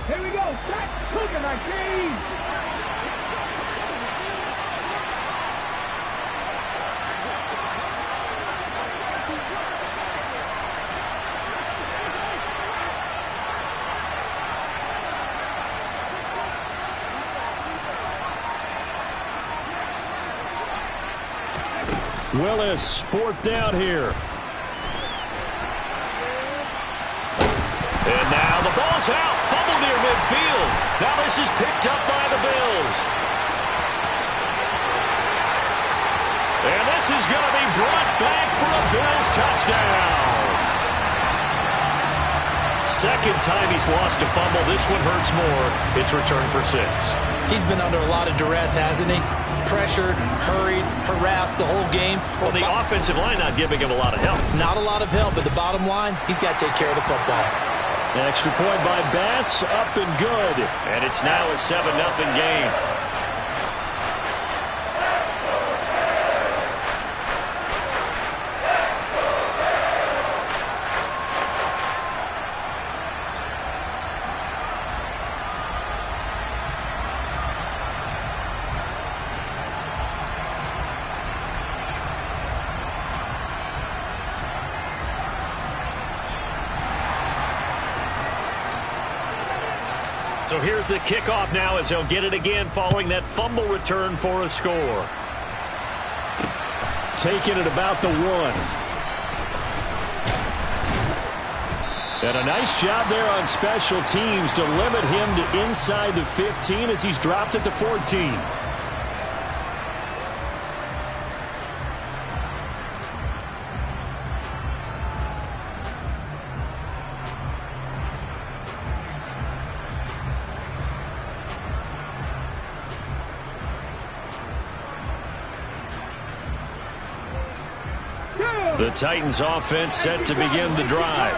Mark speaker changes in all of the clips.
Speaker 1: Here we go. Back. Look at that game.
Speaker 2: Willis, fourth down here.
Speaker 3: And now the ball's out. Fumble near midfield. Now this is picked up by the Bills. And this is going to be brought back for a Bills touchdown. Second time he's lost a fumble. This one hurts more. It's returned for 6.
Speaker 4: He's been under a lot of duress, hasn't he? Pressured, hurried, harassed the whole game.
Speaker 3: Well, the offensive line not giving him a lot of help.
Speaker 4: Not a lot of help, but the bottom line, he's got to take care of the football.
Speaker 2: An extra point by Bass, up and good.
Speaker 3: And it's now a 7-0 game. So here's the kickoff now as he'll get it again following that fumble return for a score.
Speaker 2: Taking it about the 1. And a nice job there on special teams to limit him to inside the 15 as he's dropped at the 14.
Speaker 3: The Titans offense set to begin the drive.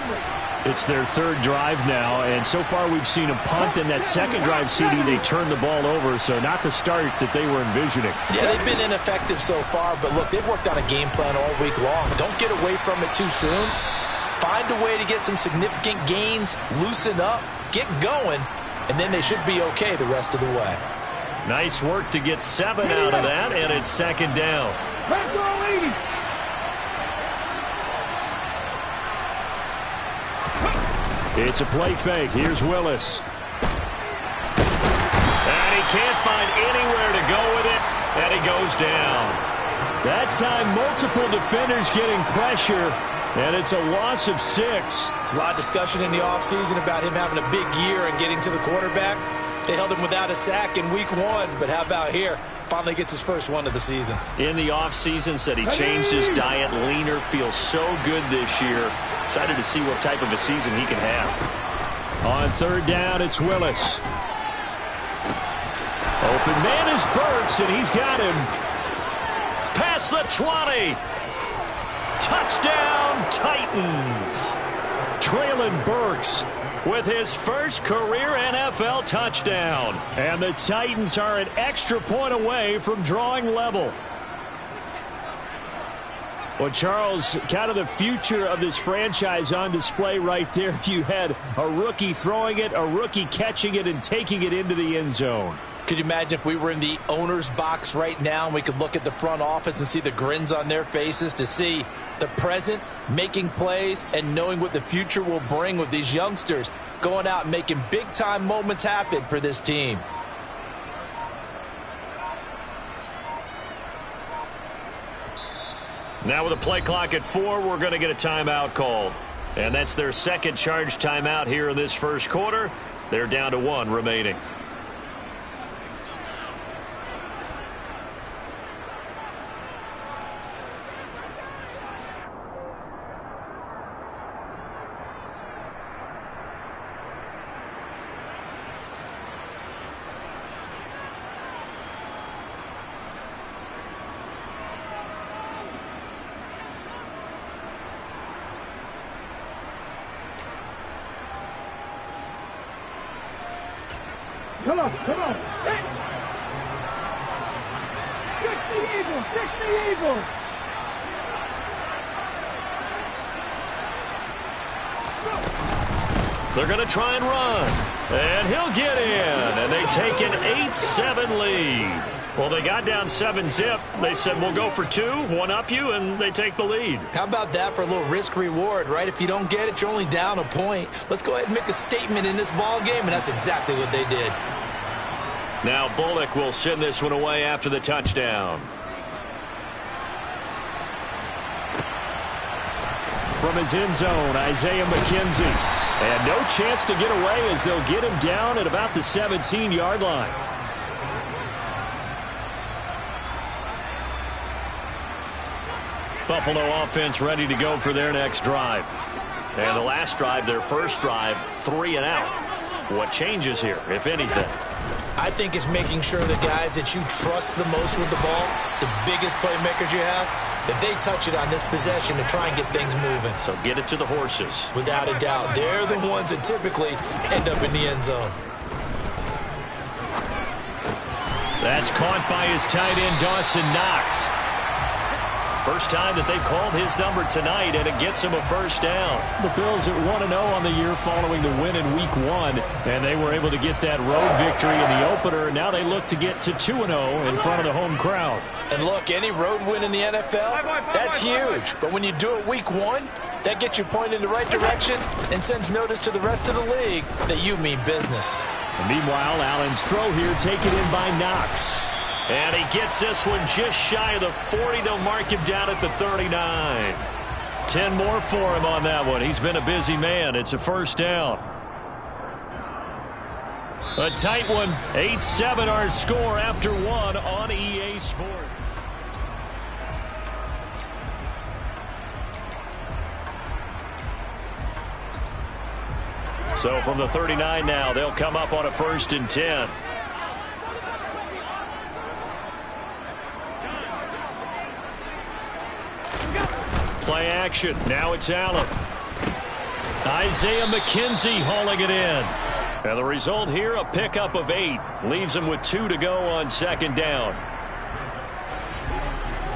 Speaker 2: It's their third drive now, and so far we've seen a punt. In that second drive, CD, they turned the ball over, so not the start that they were envisioning.
Speaker 4: Yeah, they've been ineffective so far, but look, they've worked on a game plan all week long. Don't get away from it too soon. Find a way to get some significant gains, loosen up, get going, and then they should be okay the rest of the way.
Speaker 3: Nice work to get 7 out of that, and it's second down.
Speaker 2: It's a play fake. Here's Willis.
Speaker 3: And he can't find anywhere to go with it, and he goes down.
Speaker 2: That time, multiple defenders getting pressure, and it's a loss of 6.
Speaker 4: There's a lot of discussion in the offseason about him having a big year and getting to the quarterback. They held him without a sack in week 1, but how about here? Finally gets his first one of the season.
Speaker 3: In the offseason, said he changed his diet, leaner, feels so good this year. Excited to see what type of a season he can have.
Speaker 2: On third down, it's Willis. Open man is Burks, and he's got him.
Speaker 3: Past the 20. Touchdown, Titans.
Speaker 2: Traylon Burks
Speaker 3: with his first career NFL touchdown.
Speaker 2: And the Titans are an extra point away from drawing level. Well, Charles, kind of the future of this franchise on display right there. You had a rookie throwing it, a rookie catching it, and taking it into the end zone.
Speaker 4: Could you imagine if we were in the owner's box right now and we could look at the front office and see the grins on their faces, to see the present making plays and knowing what the future will bring with these youngsters going out and making big-time moments happen for this team.
Speaker 3: Now with a play clock at 4, we're going to get a timeout called. And that's their second charge timeout here in this first quarter. They're down to 1 remaining.
Speaker 1: Come on, come on. Fix the Eagles, fix the Eagles.
Speaker 3: They're going to try and run. And he'll get in. And they take an 8-7 lead. Well, they got down 7-zip. They said, we'll go for 2, one up you, and they take the lead.
Speaker 4: How about that for a little risk-reward, right? If you don't get it, you're only down a point. Let's go ahead and make a statement in this ball game, and that's exactly what they did.
Speaker 3: Now Bullock will send this one away after the touchdown.
Speaker 2: From his end zone, Isaiah McKenzie. And no chance to get away as they'll get him down at about the 17-yard line.
Speaker 3: Buffalo offense ready to go for their next drive. And the last drive, their first drive, 3 and out. What changes here, if anything?
Speaker 4: I think it's making sure the guys that you trust the most with the ball, the biggest playmakers you have, that they touch it on this possession to try and get things moving.
Speaker 3: So get it to the horses.
Speaker 4: Without a doubt. They're the ones that typically end up in the end zone.
Speaker 3: That's caught by his tight end, Dawson Knox. First time that they've called his number tonight, and it gets him a first down.
Speaker 2: The Bills at 1-0 on the year following the win in Week 1, and they were able to get that road victory in the opener. Now they look to get to 2-0 in front of the home crowd.
Speaker 4: And look, any road win in the NFL, that's huge. But when you do it Week 1, that gets you pointed in the right direction and sends notice to the rest of the league that you mean business.
Speaker 2: And meanwhile, Allen's throw here taken in by Knox.
Speaker 3: And he gets this one just shy of the 40. They'll mark him down at the 39. 10 more for him on that one. He's been a busy man. It's a first down. A tight one. 8-7 our score after 1 on EA Sports. So from the 39 now, they'll come up on a 1st and 10. Play action. Now it's Allen. Isaiah McKenzie hauling it in. And the result here, a pickup of 8. Leaves him with 2 to go on 2nd down.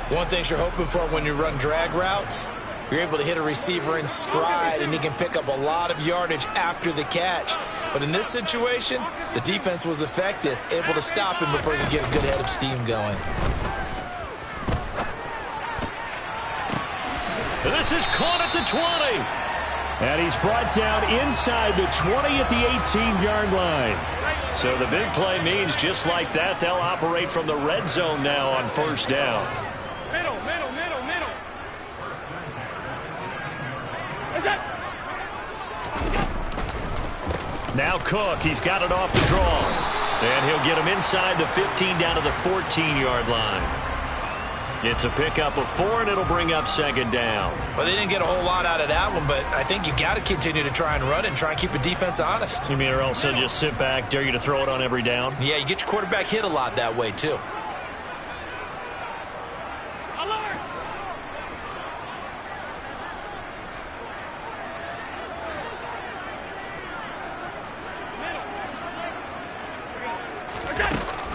Speaker 4: One thing you're hoping for when you run drag routes, you're able to hit a receiver in stride, and he can pick up a lot of yardage after the catch. But in this situation, the defense was effective, able to stop him before he could get a good head of steam going.
Speaker 3: This is caught at the 20.
Speaker 2: And he's brought down inside the 20 at the 18-yard line.
Speaker 3: So the big play means just like that, they'll operate from the red zone now on 1st down.
Speaker 1: Middle. Is it?
Speaker 3: Now Cook, he's got it off the draw. And he'll get him inside the 15 down to the 14-yard line. It's a pickup of 4, and it'll bring up 2nd down.
Speaker 4: Well, they didn't get a whole lot out of that one, but I think you got to continue to try and run and try and keep the defense honest.
Speaker 3: You mean or else they'll just sit back, dare you to throw it on every down?
Speaker 4: Yeah, you get your quarterback hit a lot that way, too.
Speaker 1: Alert!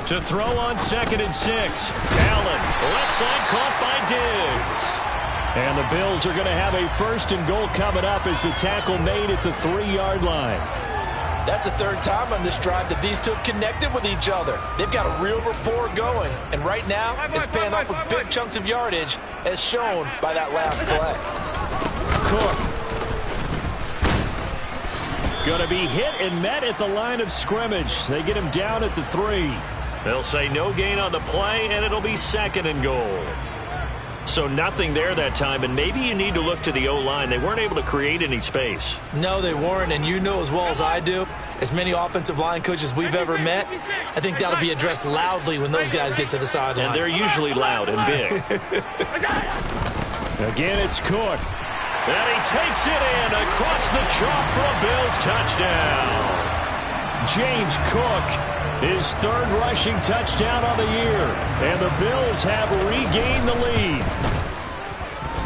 Speaker 3: To throw on 2nd and 6. Allen, left side caught by Diggs.
Speaker 2: And the Bills are going to have a 1st and goal coming up as the tackle made at the 3-yard line.
Speaker 4: That's the 3rd time on this drive that these two have connected with each other. They've got a real rapport going. And right now, it's paying off with big chunks of yardage, as shown by that last play.
Speaker 2: Cook. Going to be hit and met at the line of scrimmage. They get him down at the 3.
Speaker 3: They'll say no gain on the play, and it'll be 2nd and goal. So nothing there that time, and maybe you need to look to the O-line. They weren't able to create any space.
Speaker 4: No, they weren't, and you know as well as I do, as many offensive line coaches we've ever met, I think that'll be addressed loudly when those guys get to the sideline.
Speaker 3: And they're usually loud and big.
Speaker 2: Again, it's Cook.
Speaker 3: And he takes it in across the chalk for a Bills touchdown.
Speaker 2: James Cook, his 3rd rushing touchdown of the year. And the Bills have regained the lead.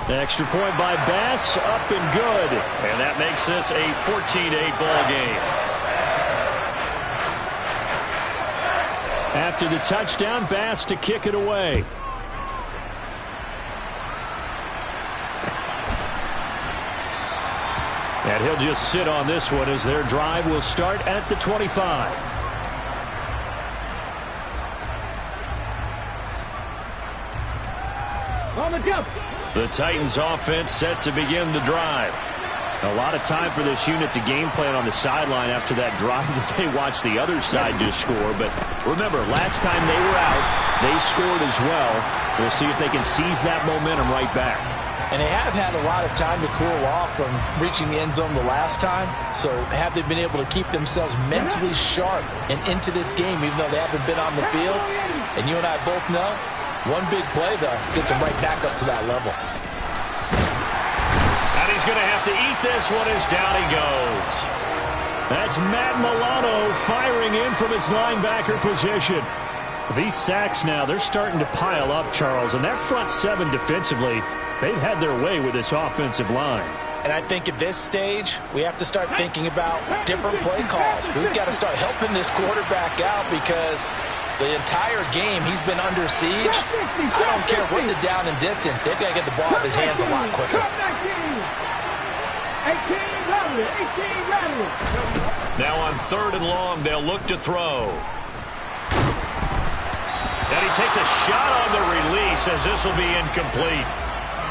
Speaker 2: Extra point by Bass, up and good.
Speaker 3: And that makes this a 14-8 ball game.
Speaker 2: After the touchdown, Bass to kick it away. And he'll just sit on this one as their drive will start at the 25.
Speaker 1: On the jump.
Speaker 3: The Titans offense set to begin the drive.
Speaker 2: A lot of time for this unit to game plan on the sideline after that drive that they watched the other side just score. But remember, last time they were out, they scored as well. We'll see if they can seize that momentum right back.
Speaker 4: And they have had a lot of time to cool off from reaching the end zone the last time. So have they been able to keep themselves mentally sharp and into this game, even though they haven't been on the field? And you and I both know, one big play, though, gets them right back up to that level.
Speaker 3: And he's going to have to eat this one as down he goes.
Speaker 2: That's Matt Milano firing in from his linebacker position. These sacks now, they're starting to pile up, Charles. And that front seven defensively, they've had their way with this offensive line.
Speaker 4: And I think at this stage, we have to start thinking about different play calls. We've got to start helping this quarterback out because the entire game he's been under siege. I don't care what the down and distance. They've got to get the ball out of his hands a lot quicker.
Speaker 1: 18 rattle.
Speaker 3: Now on 3rd and long, they'll look to throw. And he takes a shot on the release as this will be incomplete.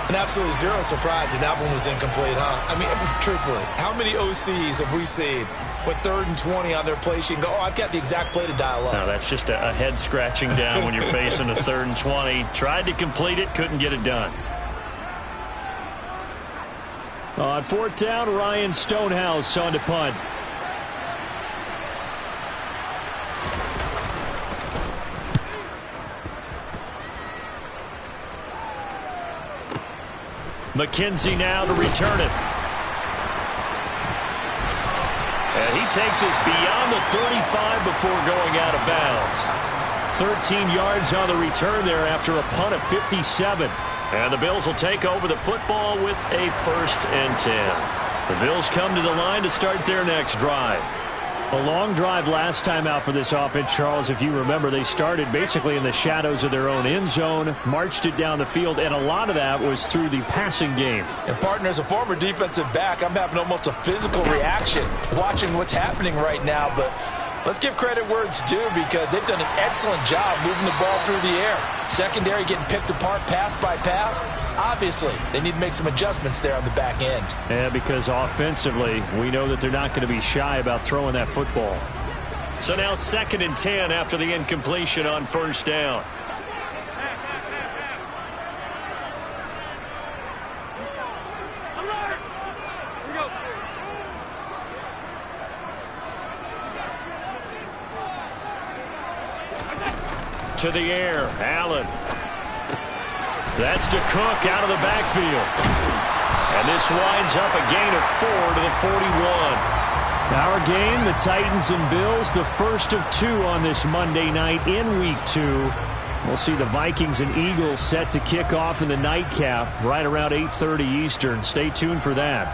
Speaker 5: And absolutely zero surprise that that one was incomplete, huh? I mean, truthfully, how many OCs have we seen with 3rd and 20 on their play sheet and go, oh, I've got the exact play to dial up?
Speaker 3: Now, that's just a head scratching down when you're facing a 3rd and 20. Tried to complete it, couldn't get it done.
Speaker 2: On 4th down, Ryan Stonehouse on to punt.
Speaker 3: McKenzie now to return it. And he takes us beyond the 35 before going out of bounds.
Speaker 2: 13 yards on the return there after a punt of 57.
Speaker 3: And the Bills will take over the football with a 1st and 10. The Bills come to the line to start their next drive.
Speaker 2: A long drive last time out for this offense, Charles. If you remember, they started basically in the shadows of their own end zone, marched it down the field, and a lot of that was through the passing game.
Speaker 4: And, partner, as a former defensive back, I'm having almost a physical reaction watching what's happening right now. But let's give credit where it's due because they've done an excellent job moving the ball through the air. Secondary getting picked apart pass by pass. Obviously, they need to make some adjustments there on the back end.
Speaker 2: Yeah, because offensively, we know that they're not going to be shy about throwing that football.
Speaker 3: So now 2nd and 10 after the incompletion on 1st down.
Speaker 1: Alert! Here we go.
Speaker 3: To the air, Allen. That's to Cook out of the backfield. And this winds up a gain of 4 to the 41.
Speaker 2: Our game, the Titans and Bills, the first of 2 on this Monday night in Week 2. We'll see the Vikings and Eagles set to kick off in the nightcap right around 8:30 Eastern. Stay tuned for that.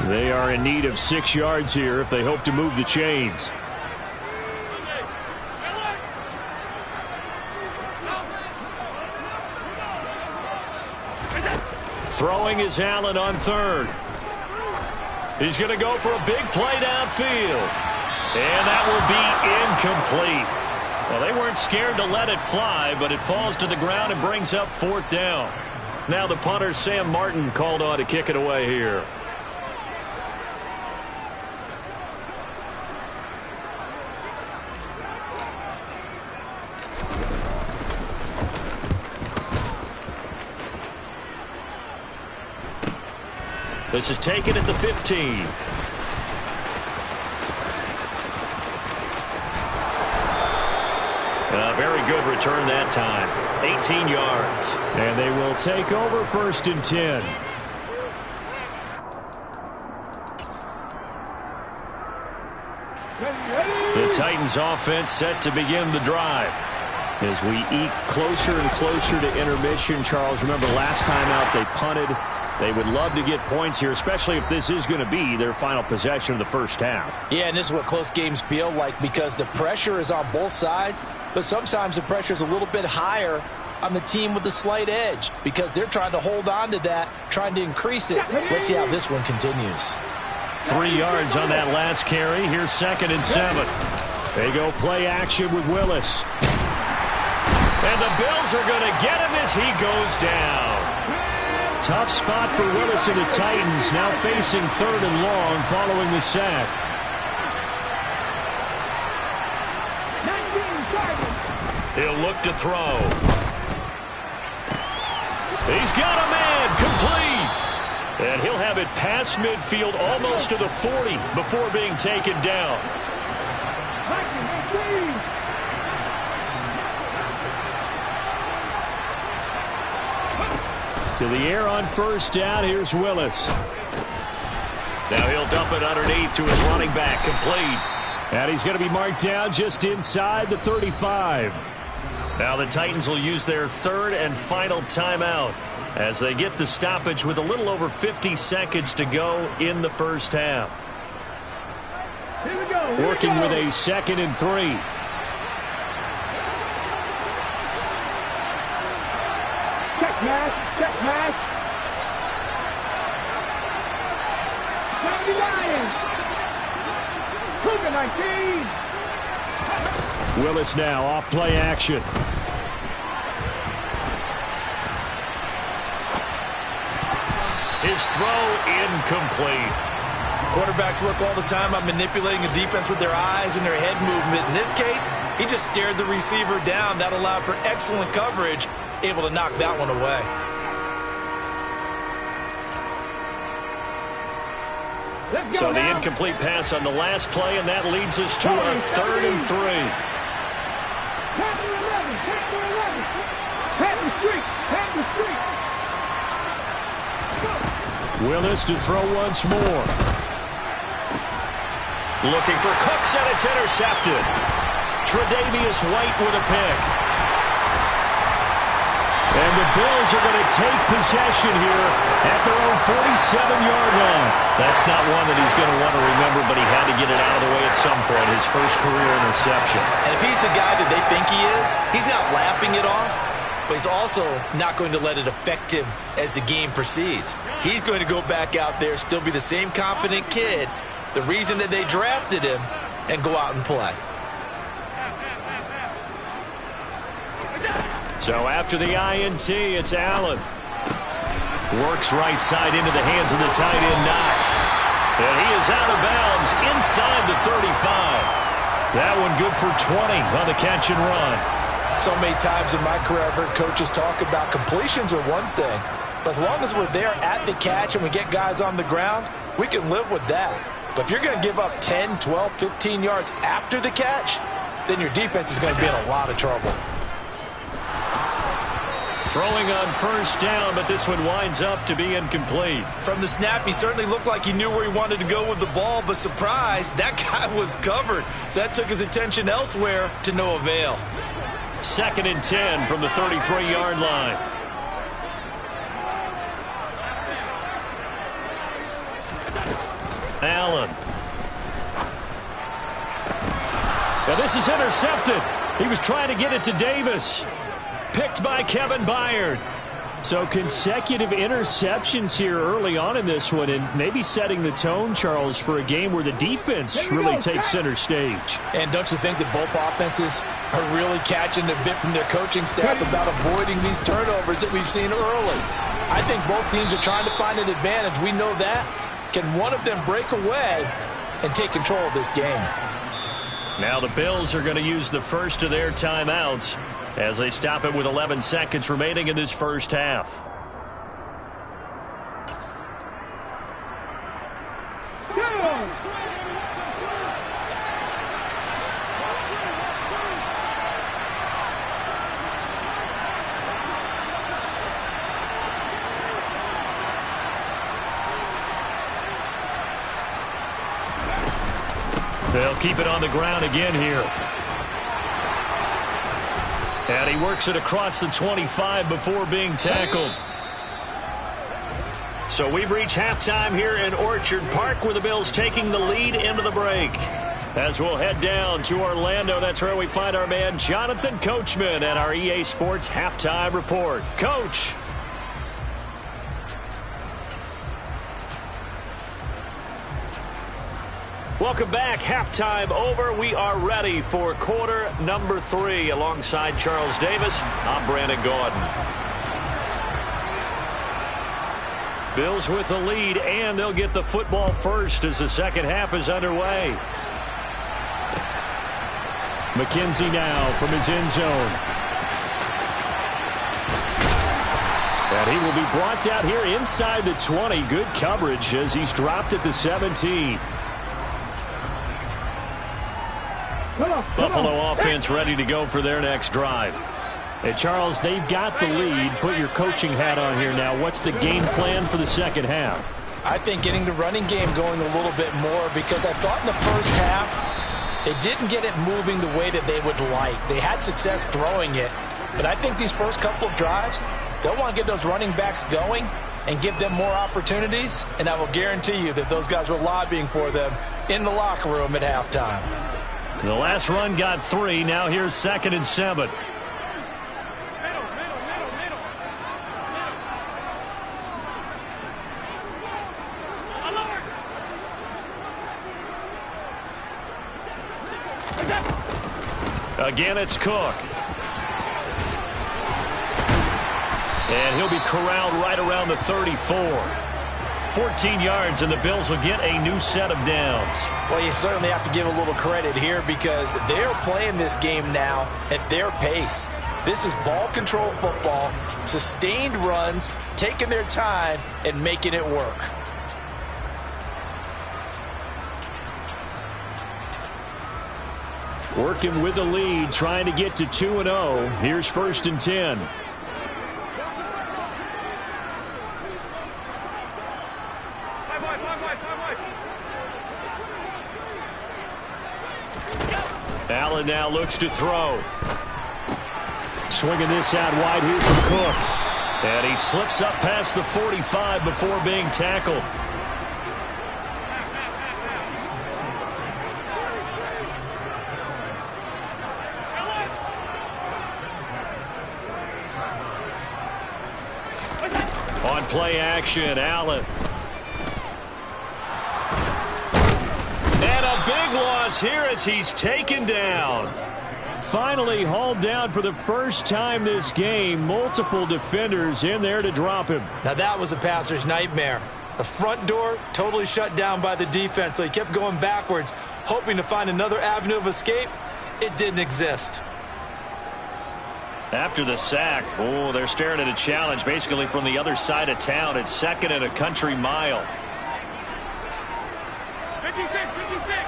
Speaker 2: They are in need of 6 yards here if they hope to move the chains.
Speaker 3: Throwing is Allen on 3rd. He's going to go for a big play downfield. And that will be incomplete. Well, they weren't scared to let it fly, but it falls to the ground and brings up 4th down. Now the punter, Sam Martin, called on to kick it away here. This is taken at the 15. A very good return that time. 18 yards.
Speaker 2: And they will take over 1st and 10.
Speaker 3: The Titans offense set to begin the drive.
Speaker 2: As we eke closer and closer to intermission, Charles, remember last time out they punted. They would love to get points here, especially if this is going to be their final possession of the first half.
Speaker 4: Yeah, and this is what close games feel like because the pressure is on both sides, but sometimes the pressure is a little bit higher on the team with the slight edge because they're trying to hold on to that, trying to increase it. Let's see how this one continues.
Speaker 3: 3 yards on that last carry. Here's 2nd and 7.
Speaker 2: They go play action with Willis.
Speaker 3: And the Bills are going to get him as he goes down.
Speaker 2: Tough spot for Willis and the Titans, now facing 3rd and long following the sack.
Speaker 3: He'll look to throw. He's got a man, complete. And he'll have it past midfield almost to the 40 before being taken down.
Speaker 2: To the air on 1st down, here's Willis.
Speaker 3: Now he'll dump it underneath to his running back, complete.
Speaker 2: And he's going to be marked down just inside the 35.
Speaker 3: Now the Titans will use their 3rd and final timeout as they get the stoppage with a little over 50 seconds to go in the first half.
Speaker 1: Here we go.
Speaker 2: Working with a 2nd and 3.
Speaker 1: Check pass. Check pass. 99. Cougar 19.
Speaker 2: Willis now off play action.
Speaker 3: His throw incomplete.
Speaker 5: Quarterbacks work all the time on manipulating a defense with their eyes and their head movement. In this case, he just stared the receiver down. That allowed for excellent coverage, able to knock that one away.
Speaker 3: So the incomplete pass on the last play, and that leads us to a 3rd and 3.
Speaker 2: Willis to throw once more.
Speaker 3: Looking for Cooks, and it's intercepted. Tre'Davious White with a pick.
Speaker 2: And the Bills are going to take possession here at their own 47-yard line.
Speaker 3: That's not one that he's going to want to remember, but he had to get it out of the way at some point, his first career interception.
Speaker 5: And if he's the guy that they think he is, he's not laughing it off, but he's also not going to let it affect him as the game proceeds. He's going to go back out there, still be the same confident kid, the reason that they drafted him, and go out and play.
Speaker 3: So after the INT, it's Allen. Works right side into the hands of the tight end, Knox. And he is out of bounds inside the 35. That one good for 20 on the catch and run.
Speaker 4: So many times in my career I've heard coaches talk about completions are one thing, but as long as we're there at the catch and we get guys on the ground, we can live with that. But if you're going to give up 10, 12, 15 yards after the catch, then your defense is going to be in a lot of trouble.
Speaker 3: Throwing on 1st down, but this one winds up to be incomplete.
Speaker 5: From the snap, he certainly looked like he knew where he wanted to go with the ball, but surprise, that guy was covered. So that took his attention elsewhere to no avail.
Speaker 3: 2nd and 10 from the 33-yard line. Allen. Now this is intercepted. He was trying to get it to Davis. Picked by Kevin Byard.
Speaker 2: So consecutive interceptions here early on in this one, and maybe setting the tone, Charles, for a game where the defense really takes center stage.
Speaker 4: And don't you think that both offenses are really catching a bit from their coaching staff about avoiding these turnovers that we've seen early? I think both teams are trying to find an advantage. We know that. Can one of them break away and take control of this game?
Speaker 3: Now the Bills are going to use the first of their timeouts as they stop it with 11 seconds remaining in this first half. They'll keep it on the ground again here. And he works it across the 25 before being tackled. So we've reached halftime here in Orchard Park with the Bills taking the lead into the break. As we'll head down to Orlando, that's where we find our man Jonathan Coachman at our EA Sports Halftime Report. Coach. Welcome back. Halftime over. We are ready for quarter number 3. Alongside Charles Davis, I'm Brandon Gaudin. Bills with the lead, and they'll get the football first as the second half is underway. McKenzie now from his end zone. And he will be brought out here inside the 20. Good coverage as he's dropped at the 17. Buffalo offense ready to go for their next drive. Hey, Charles, they've got the lead. Put your coaching hat on here now. What's the game plan for the second half?
Speaker 4: I think getting the running game going a little bit more, because I thought in the first half they didn't get it moving the way that they would like. They had success throwing it, but I think these first couple of drives, they'll want to get those running backs going and give them more opportunities, and I will guarantee you that those guys were lobbying for them in the locker room at halftime.
Speaker 3: The last run got 3. Now here's 2nd and 7. Again, it's Cook. And he'll be corralled right around the 34. 14 yards, and the Bills will get a new set of downs.
Speaker 4: Well, you certainly have to give a little credit here, because they're playing this game now at their pace. This is ball control football, sustained runs, taking their time, and making it work.
Speaker 3: Working with the lead, trying to get to 2-0. Here's 1st and 10. Allen now looks to throw. Swinging this out wide here for Cook. And he slips up past the 45 before being tackled. On play action, Allen. And a big loss here as he's taken down. Finally hauled down for the first time this game. Multiple defenders in there to drop him.
Speaker 5: Now that was a passer's nightmare. The front door totally shut down by the defense, so he kept going backwards, hoping to find another avenue of escape. It didn't exist.
Speaker 3: After the sack, they're staring at a challenge basically from the other side of town. It's 2nd and a country mile.
Speaker 1: 56, 56.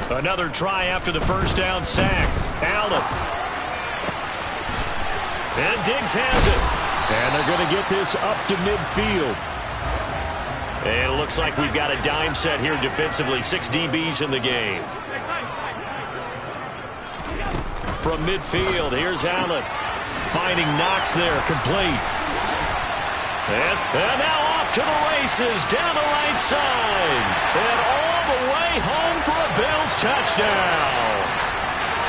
Speaker 3: Another try after the first down sack. Allen. And Diggs has it. And they're going to get this up to midfield. And it looks like we've got a dime set here defensively. 6 DBs in the game. From midfield, here's Allen. Finding Knox there, complete. And now off to the races, down the right side. And all the way home for a Bills touchdown.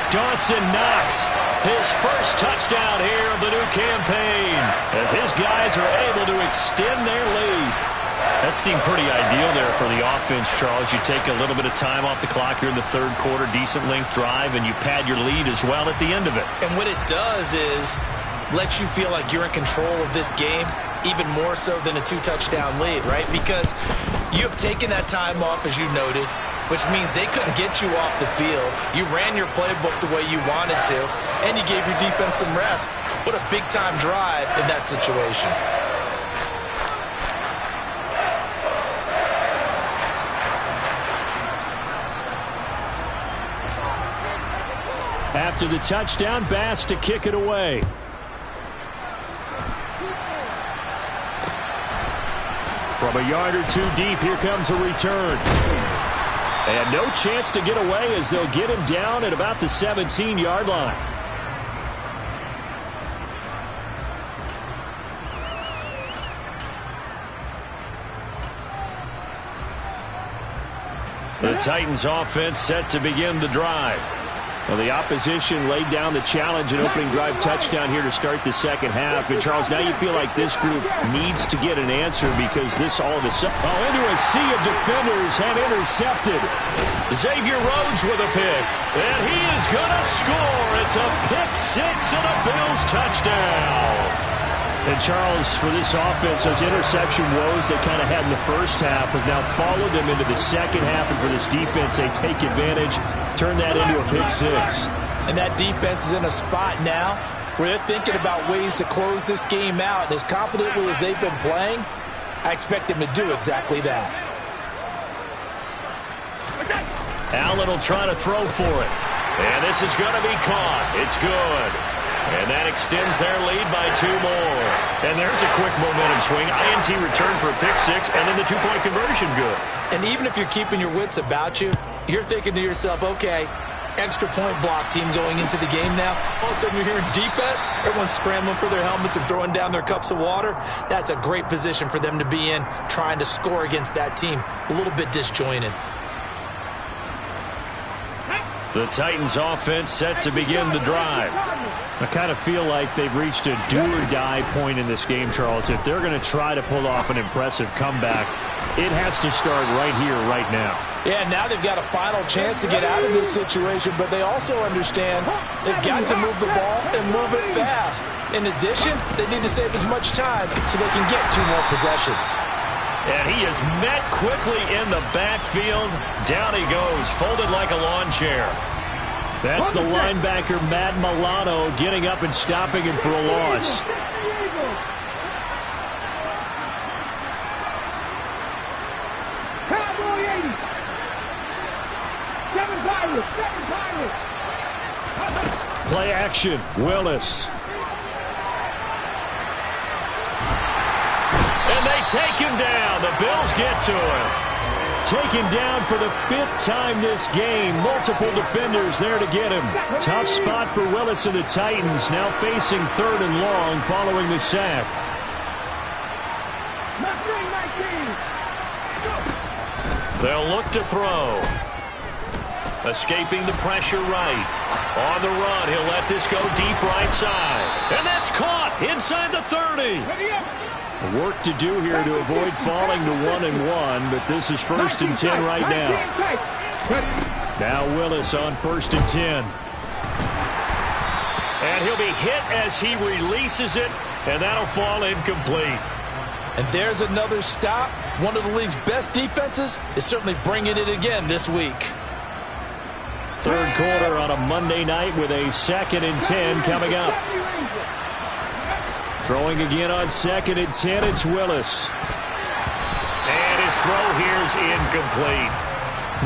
Speaker 3: Dawson Knox, his first touchdown here of the new campaign, as his guys are able to extend their lead. That seemed pretty ideal there for the offense, Charles. You take a little bit of time off the clock here in the third quarter, decent length drive, and you pad your lead as well at the end of it.
Speaker 5: And what it does is let you feel like you're in control of this game, even more so than a 2-touchdown lead, right? Because you have taken that time off, as you noted, which means they couldn't get you off the field. You ran your playbook the way you wanted to, and you gave your defense some rest. What a big-time drive in that situation.
Speaker 3: After the touchdown, Bass to kick it away. From a yard or 2 deep, here comes a return. And no chance to get away as they'll get him down at about the 17-yard line. The Titans offense set to begin the drive.
Speaker 2: Well, the opposition laid down the challenge and opening drive touchdown here to start the second half. And, Charles, now you feel like this group needs to get an answer because this all of a sudden... Oh, into a sea of defenders and intercepted.
Speaker 3: Xavier Rhodes with a pick. And he is going to score. It's a pick six and a Bills touchdown.
Speaker 2: And, Charles, for this offense, those interception woes they kind of had in the first half have now followed them into the second half. And for this defense, they take advantage, turn that into a pick six.
Speaker 4: And that defense is in a spot now where they're thinking about ways to close this game out. And as confidently as they've been playing, I expect them to do exactly that.
Speaker 3: Allen will try to throw for it. And this is going to be caught. It's good. And that extends their lead by 2 more.
Speaker 2: And there's a quick momentum swing. INT return for a pick six, and then the 2-point conversion good.
Speaker 5: And even if you're keeping your wits about you, you're thinking to yourself, okay, extra point block team going into the game now. All of a sudden you're hearing defense. Everyone's scrambling for their helmets and throwing down their cups of water. That's a great position for them to be in, trying to score against that team. A little bit disjointed.
Speaker 3: The Titans offense set to begin the drive.
Speaker 2: I kind of feel like they've reached a do-or-die point in this game, Charles. If they're going to try to pull off an impressive comeback, it has to start right here, right now.
Speaker 4: Yeah, now they've got a final chance to get out of this situation, but they also understand they've got to move the ball and move it fast. In addition, they need to save as much time so they can get 2 more possessions.
Speaker 3: And he is met quickly in the backfield. Down he goes, folded like a lawn chair.
Speaker 2: That's the linebacker, Matt Milano, getting up and stopping him for a loss.
Speaker 1: Cowboy 80. 7 Pirates. 7 Pirates.
Speaker 2: Play action, Willis.
Speaker 3: And they take him down. The Bills get to him.
Speaker 2: Taken down for the 5th time this game. Multiple defenders there to get him. Tough spot for Willis and the Titans, now facing 3rd and long following the sack.
Speaker 3: They'll look to throw. Escaping the pressure right. On the run, he'll let this go deep right side. And that's caught inside the 30.
Speaker 2: Work to do here to avoid falling to 1-1, but this is 1st and 10 right now. Now Willis on 1st and 10.
Speaker 3: And he'll be hit as he releases it, and that'll fall incomplete.
Speaker 4: And there's another stop. One of the league's best defenses is certainly bringing it again this week.
Speaker 2: 3rd quarter on a Monday night with a 2nd and 10 coming up. Throwing again on 2nd and 10, it's Willis.
Speaker 3: And his throw here's incomplete.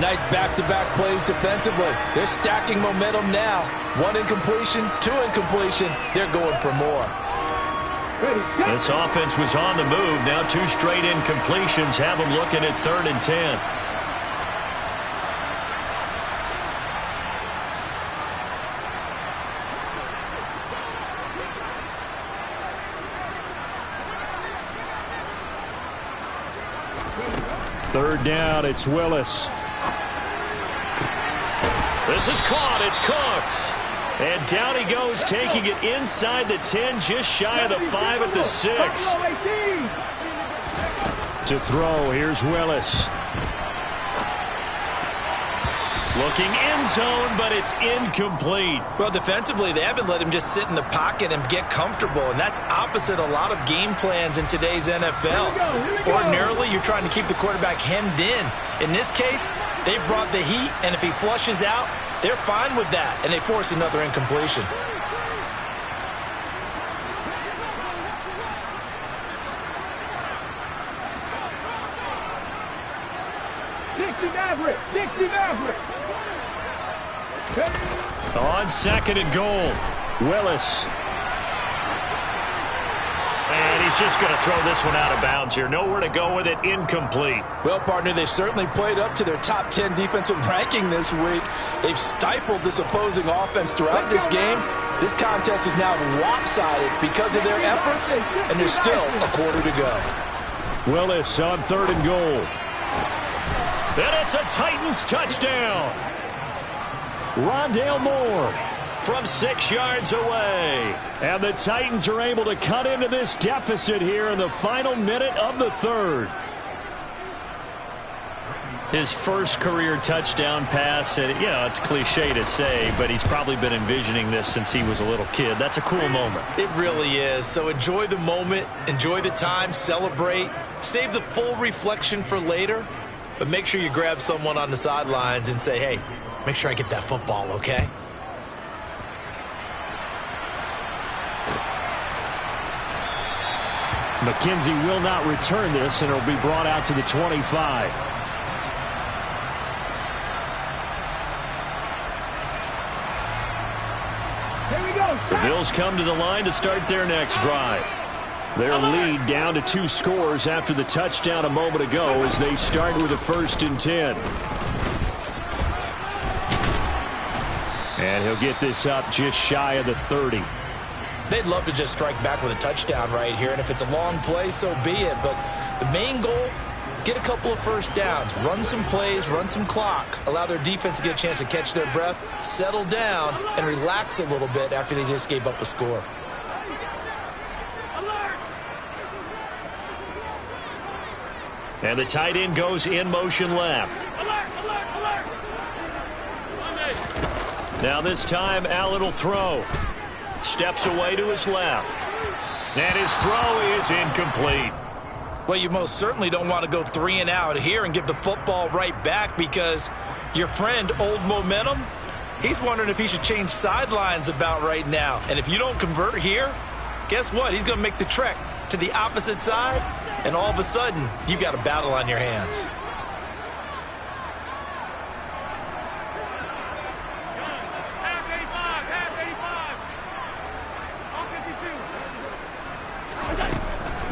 Speaker 4: Nice back-to-back plays defensively. They're stacking momentum now. 1 incompletion, 2 incompletion. They're going for more.
Speaker 3: This offense was on the move. Now 2 straight incompletions have them looking at 3rd and 10.
Speaker 2: Third down, it's Willis.
Speaker 3: This is caught. It's Cooks. And down he goes, taking it inside the 10, just shy of the 5 at the 6.
Speaker 2: To throw, here's Willis.
Speaker 3: Looking end zone, but it's incomplete.
Speaker 5: Well, defensively, they haven't let him just sit in the pocket and get comfortable, and that's opposite a lot of game plans in today's NFL. Ordinarily, you're trying to keep the quarterback hemmed in. In this case, they brought the heat, and if he flushes out, they're fine with that, and they force another incompletion.
Speaker 1: Dixie Maverick.
Speaker 3: On 2nd and goal,
Speaker 2: Willis.
Speaker 3: And he's just going to throw this one out of bounds here. Nowhere to go with it. Incomplete.
Speaker 4: Well, partner, they've certainly played up to their top 10 defensive ranking this week. They've stifled this opposing offense throughout this game. This contest is now lopsided because of their efforts, and there's still a quarter to go.
Speaker 2: Willis on 3rd and goal.
Speaker 3: And it's a Titans touchdown. Rondale Moore from 6 yards away. And the Titans are able to cut into this deficit here in the final minute of the third.
Speaker 2: His first career touchdown pass, and it's cliche to say, but he's probably been envisioning this since he was a little kid. That's a cool moment.
Speaker 5: It really is. So enjoy the moment, enjoy the time, celebrate, save the full reflection for later, but make sure you grab someone on the sidelines and say, hey, make sure I get that football, okay?
Speaker 2: McKenzie will not return this, and it'll be brought out to the 25. The Bills come to the line to start their next drive. Their lead down to 2 scores after the touchdown a moment ago as they start with a 1st and 10. And he'll get this up just shy of the 30.
Speaker 5: They'd love to just strike back with a touchdown right here, and if it's a long play, so be it. But the main goal, get a couple of first downs, run some plays, run some clock, allow their defense to get a chance to catch their breath, settle down, and relax a little bit after they just gave up a score.
Speaker 3: And the tight end goes in motion left. Now this time, Allen will throw. Steps away to his left. And his throw is incomplete.
Speaker 5: Well, you most certainly don't want to go 3 and out here and give the football right back, because your friend, Old Momentum, he's wondering if he should change sidelines about right now. And if you don't convert here, guess what? He's going to make the trek to the opposite side, and all of a sudden, you've got a battle on your hands.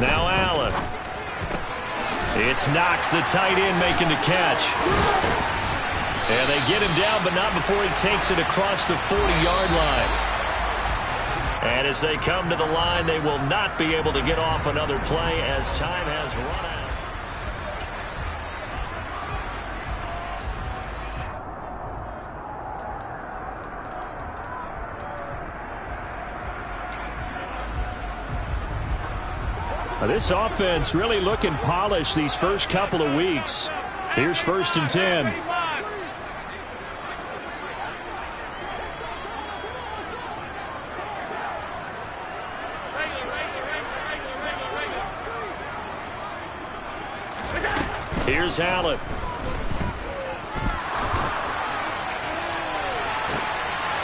Speaker 3: Now Allen. It's Knox, the tight end, making the catch. And they get him down, but not before he takes it across the 40-yard line. And as they come to the line, they will not be able to get off another play as time has run out. This offense really looking polished these first couple of weeks. Here's 1st and 10. Here's Allen.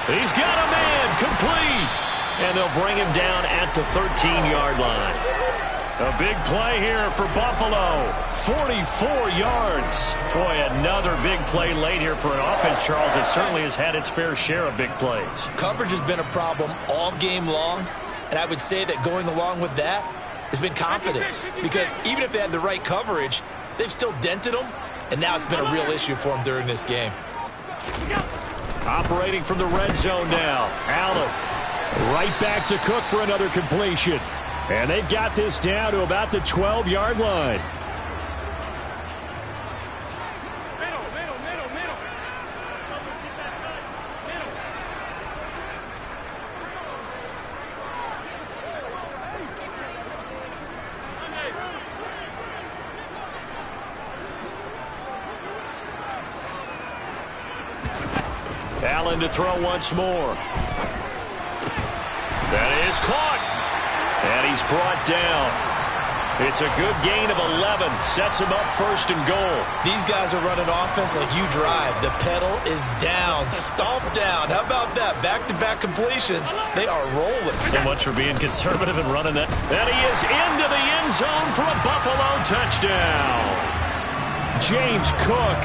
Speaker 3: He's got a man, complete. And they'll bring him down at the 13-yard line. A big play here for Buffalo. 44 yards. Boy, another big play late here for an offense, Charles, that certainly has had its fair share of big plays.
Speaker 5: Coverage has been a problem all game long, and I would say that going along with that has been confidence, because even if they had the right coverage, they've still dented them, and now it's been a real issue for them during this game.
Speaker 3: Operating from the red zone now. Allen right back to Cook for another completion. And they've got this down to about the 12-yard line. Allen to throw once more. That is caught. And he's brought down. It's a good gain of 11. Sets him up 1st and goal.
Speaker 5: These guys are running offense like you drive. The pedal is down. Stomp down. How about that? Back-to-back completions. They are rolling.
Speaker 3: So much for being conservative and running that. And he is into the end zone for a Buffalo touchdown. James Cook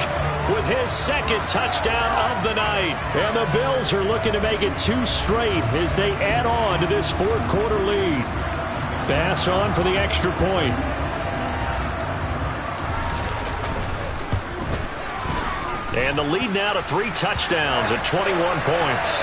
Speaker 3: with his 2nd touchdown of the night. And the Bills are looking to make it 2 straight as they add on to this 4th quarter lead. Bass on for the extra point. And the lead now to 3 touchdowns at 21 points.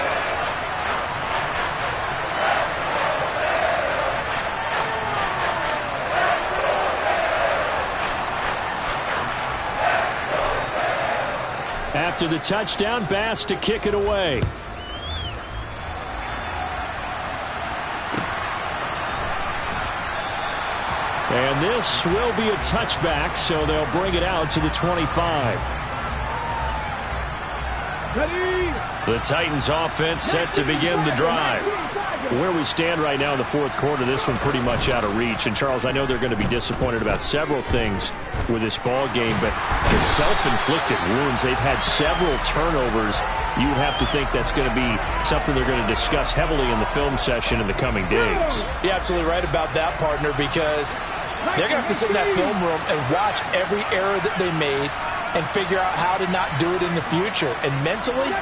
Speaker 2: after the touchdown. Bass to kick it away. And this will be a touchback, so they'll bring it out to the 25. The Titans offense set to begin the drive. Where we stand right now in the fourth quarter, this one pretty much out of reach. And, Charles, I know they're going to be disappointed about several things with this ball game, but the self-inflicted wounds, they've had several turnovers. You have to think that's going to be something they're going to discuss heavily in the film session in the coming days.
Speaker 4: You're absolutely right about that, partner, because they're going to have to sit in that film room and watch every error that they made and figure out how to not do it in the future. And mentally,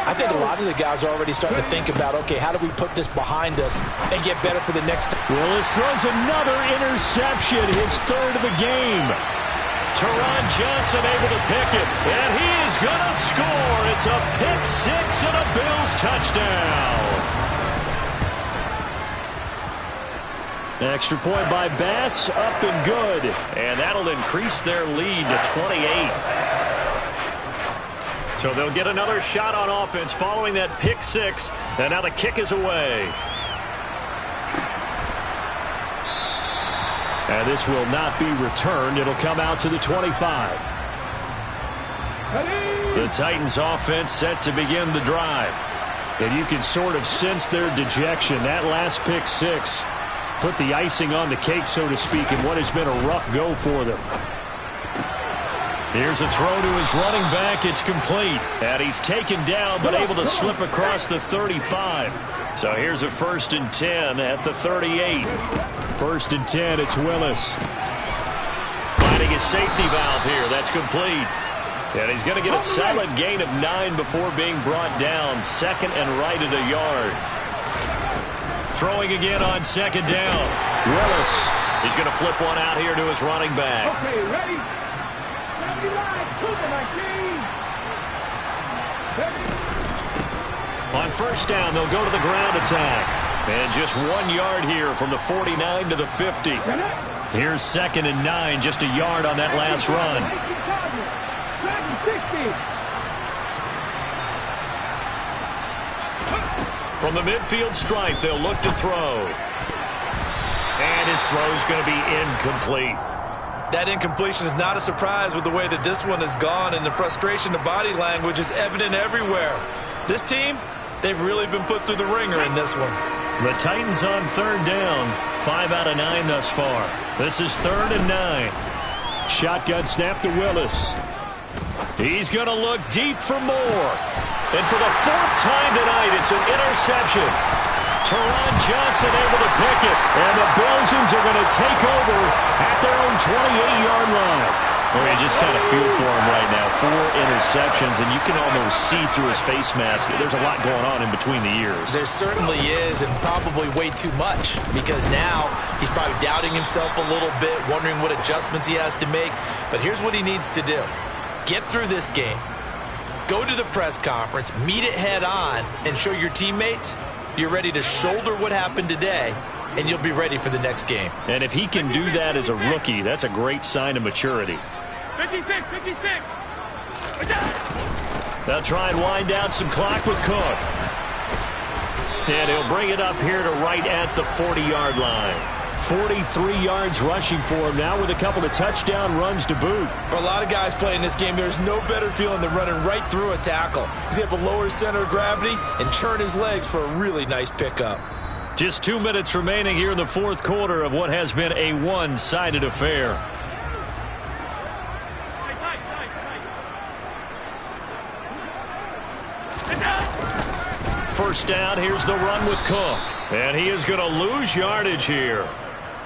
Speaker 4: I think a lot of the guys are already starting to think about, okay, how do we put this behind us and get better for the next time?
Speaker 2: Willis throws another interception, his third of the game.
Speaker 3: Teron Johnson able to pick it, and he is going to score. It's a pick six and a Bills touchdown.
Speaker 2: Extra point by Bass, up and good.
Speaker 3: And that'll increase their lead to 28. So they'll get another shot on offense following that pick six. And now the kick is away.
Speaker 2: And this will not be returned. It'll come out to the 25.
Speaker 3: The Titans offense set to begin the drive.
Speaker 2: And you can sort of sense their dejection. That last pick six put the icing on the cake, so to speak, in what has been a rough go for them.
Speaker 3: Here's a throw to his running back. It's complete. And he's taken down, but able to slip across the 35. So here's a 1st and 10 at the 38.
Speaker 2: 1st and 10, it's Willis.
Speaker 3: Finding his safety valve here. That's complete. And he's going to get a solid gain of 9 before being brought down. 2nd and right at a yard. Throwing again on 2nd down.
Speaker 2: Willis.
Speaker 3: He's going to flip one out here to his running back.
Speaker 1: Okay, ready?
Speaker 3: On 1st down, they'll go to the ground attack. And just 1 yard here from the 49 to the 50. Here's 2nd and 9, just a yard on that last run. From the midfield stripe, they'll look to throw. And his throw's going to be incomplete.
Speaker 5: That incompletion is not a surprise with the way that this one has gone, and the frustration of body language is evident everywhere. This team, they've really been put through the ringer in this one.
Speaker 3: The Titans on 3rd down. 5 out of 9 thus far. This is 3rd and 9.
Speaker 2: Shotgun snap to Willis.
Speaker 3: He's going to look deep for more. And for the 4th time tonight, it's an interception. Teron Johnson able to pick it. And the Bills are going to take over at their own 28-yard line.
Speaker 2: Well, you just kind of feel for him right now. 4 interceptions, and you can almost see through his face mask. There's a lot going on in between the ears.
Speaker 5: There certainly is, and probably way too much, because now he's probably doubting himself a little bit, wondering what adjustments he has to make. But here's what he needs to do. Get through this game. Go to the press conference, meet it head on, and show your teammates you're ready to shoulder what happened today, and you'll be ready for the next game.
Speaker 2: And if he can do that as a rookie, that's a great sign of maturity.
Speaker 1: 56.
Speaker 3: They'll try and wind down some clock with Cook. And he'll bring it up here to right at the 40-yard line.
Speaker 2: 43 yards rushing for him now with a couple of touchdown runs to boot.
Speaker 5: For a lot of guys playing this game, there's no better feeling than running right through a tackle. He's able to lower his center of gravity and churn his legs for a really nice pickup.
Speaker 3: Just 2 minutes remaining here in the 4th quarter of what has been a one-sided affair. First down, here's the run with Cook. And he is going to lose yardage here.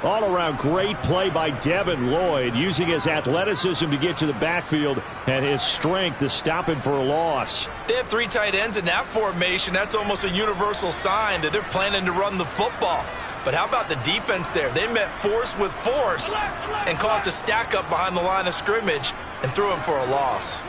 Speaker 2: All around great play by Devin Lloyd, using his athleticism to get to the backfield and his strength to stop him for a loss.
Speaker 5: They have 3 tight ends in that formation. That's almost a universal sign that they're planning to run the football. But how about the defense there? They met force with force and caused a stack up behind the line of scrimmage and threw him for a loss.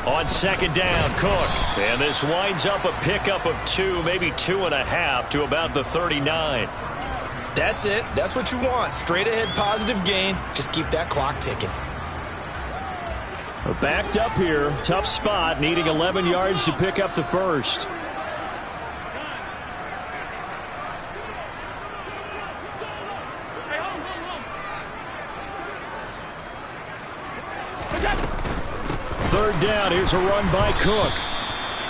Speaker 3: On 2nd down, Cook. And this winds up a pickup of 2, maybe 2.5 to about the 39.
Speaker 5: That's it. That's what you want. Straight ahead positive gain. Just keep that clock ticking.
Speaker 2: Backed up here. Tough spot. Needing 11 yards to pick up the first. Third down. Here's a run by Cook.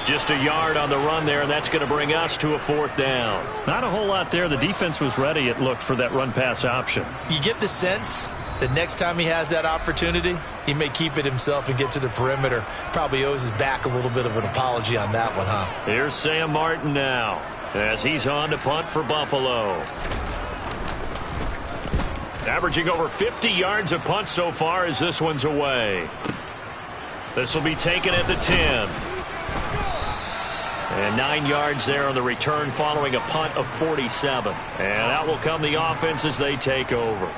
Speaker 3: Just a yard on the run there, and that's going to bring us to a fourth down.
Speaker 2: Not a whole lot there. The defense was ready, it looked, for that run-pass option.
Speaker 5: You get the sense that next time he has that opportunity, he may keep it himself and get to the perimeter. Probably owes his back a little bit of an apology on that one, huh?
Speaker 3: Here's Sam Martin now as he's on to punt for Buffalo. Averaging over 50 yards a punt so far as this one's away. This will be taken at the 10. And 9 yards there on the return following a punt of 47. And out will come the offense as they take over.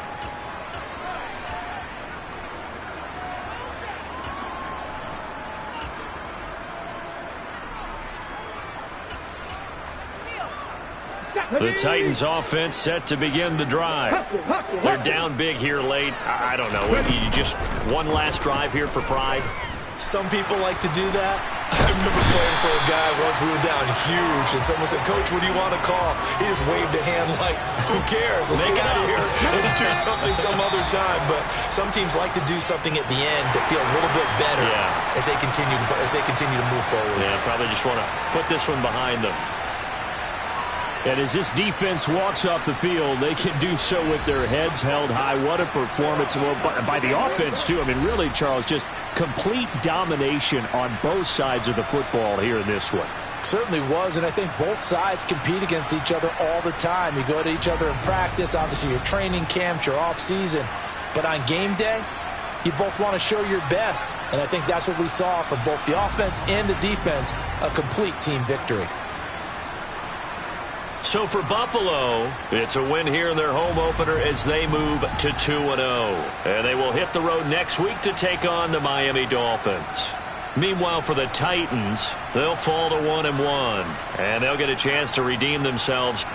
Speaker 3: The Titans offense set to begin the drive. They're down big here late. I don't know. You just one last drive here for pride?
Speaker 5: Some people like to do that. I remember playing for a guy once. We were down huge, and someone said, "Coach, what do you want to call?" He just waved a hand like, "Who cares? Let's get out of here and do something some other time." But some teams like to do something at the end to feel a little bit better as they continue to move forward.
Speaker 3: Yeah, probably just want to put this one behind them.
Speaker 2: And as this defense walks off the field, they can do so with their heads held high. What a performance by the offense, too. I mean, really, Charles, just complete domination on both sides of the football here in this one.
Speaker 4: Certainly was, and I think both sides compete against each other all the time. You go to each other in practice, obviously your training camps, your off-season. But on game day, you both want to show your best. And I think that's what we saw from both the offense and the defense, a complete team victory.
Speaker 3: So for Buffalo, it's a win here in their home opener as they move to 2-0. And they will hit the road next week to take on the Miami Dolphins. Meanwhile, for the Titans, they'll fall to 1-1. And they'll get a chance to redeem themselves